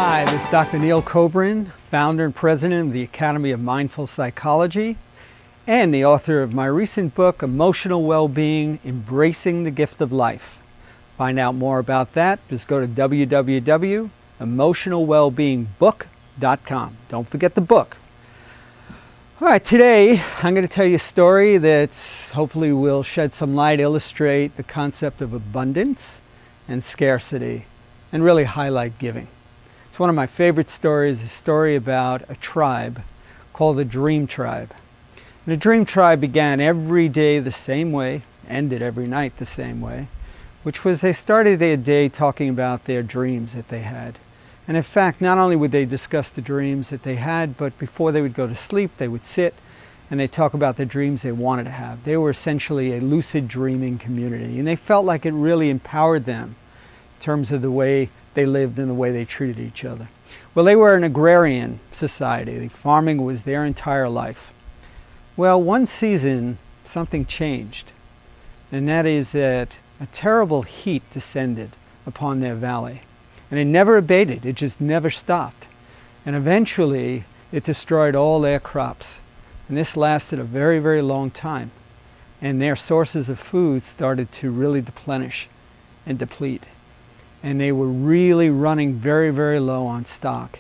Hi, this is Dr. Neil Coburn, founder and president of the Academy of Mindful Psychology and the author of my recent book, Emotional Well-Being, Embracing the Gift of Life. Find out more about that, just go to www.emotionalwellbeingbook.com. Don't forget the book. All right, today I'm going to tell you a story that hopefully will shed some light, illustrate the concept of abundance and scarcity, and really highlight giving. It's one of my favorite stories, a story about a tribe called the Dream Tribe. And the Dream Tribe began every day the same way, ended every night the same way, which was they started their day talking about their dreams that they had. And in fact, not only would they discuss the dreams that they had, but before they would go to sleep, they would sit and they'd talk about the dreams they wanted to have. They were essentially a lucid dreaming community, and they felt like it really empowered them in terms of the way they lived and the way they treated each other. Well, they were an agrarian society. Farming was their entire life. Well, one season, something changed, and that is that a terrible heat descended upon their valley. And it never abated, it just never stopped. And eventually, it destroyed all their crops. And this lasted a very, very long time. And their sources of food started to really deplenish and deplete. And they were really running very, very low on stock.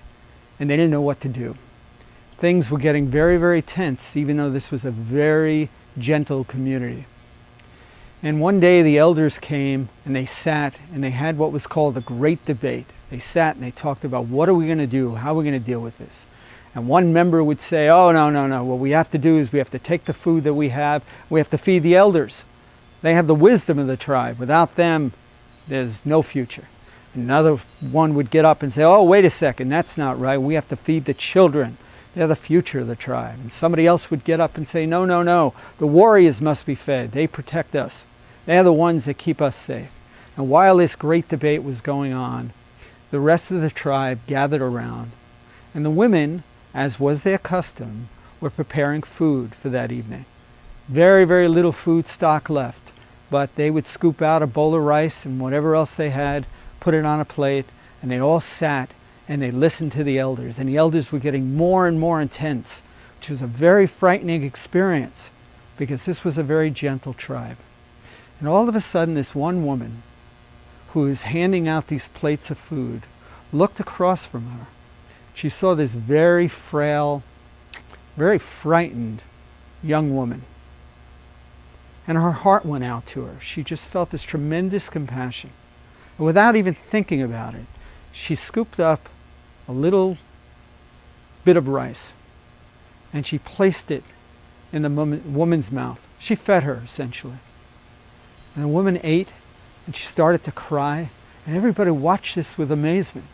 And they didn't know what to do. Things were getting very, very tense, even though this was a very gentle community. And one day the elders came and they sat and they had what was called a great debate. They sat and they talked about what are we going to do? How are we going to deal with this? And one member would say, oh, no. What we have to do is we have to take the food that we have to feed the elders. They have the wisdom of the tribe. Without them, there's no future. Another one would get up and say, oh, wait a second, that's not right. We have to feed the children. They're the future of the tribe. And somebody else would get up and say, no. The warriors must be fed. They protect us. They're the ones that keep us safe. And while this great debate was going on, the rest of the tribe gathered around. And the women, as was their custom, were preparing food for that evening. Very, very little food stock left. But they would scoop out a bowl of rice and whatever else they had, put it on a plate, and they all sat and they listened to the elders. And the elders were getting more and more intense, which was a very frightening experience because this was a very gentle tribe. And all of a sudden, this one woman who was handing out these plates of food looked across from her. She saw this very frail, very frightened young woman. And her heart went out to her. She just felt this tremendous compassion. And without even thinking about it, she scooped up a little bit of rice and she placed it in the woman's mouth. She fed her, essentially. And the woman ate and she started to cry, and everybody watched this with amazement.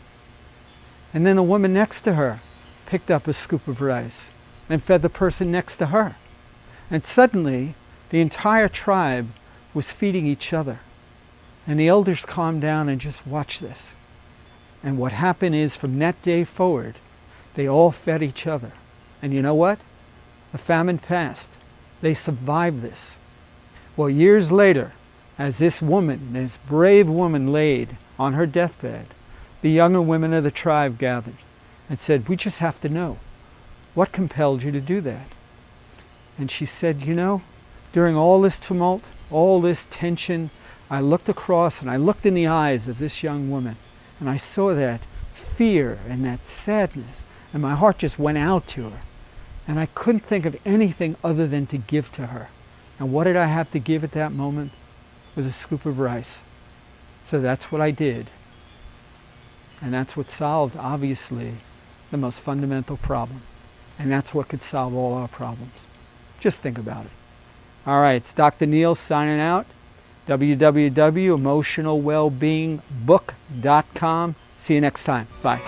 And then the woman next to her picked up a scoop of rice and fed the person next to her. And suddenly, the entire tribe was feeding each other. And the elders calmed down and just watched this. And what happened is, from that day forward, they all fed each other. And you know what? The famine passed. They survived this. Well, years later, as this woman, this brave woman, laid on her deathbed, the younger women of the tribe gathered and said, we just have to know, what compelled you to do that? And she said, you know, during all this tumult, all this tension, I looked across and I looked in the eyes of this young woman and I saw that fear and that sadness, and my heart just went out to her. And I couldn't think of anything other than to give to her. And what did I have to give at that moment? It was a scoop of rice. So that's what I did. And that's what solved, obviously, the most fundamental problem. And that's what could solve all our problems. Just think about it. All right, it's Dr. Neil signing out. www.emotionalwellbeingbook.com. See you next time. Bye.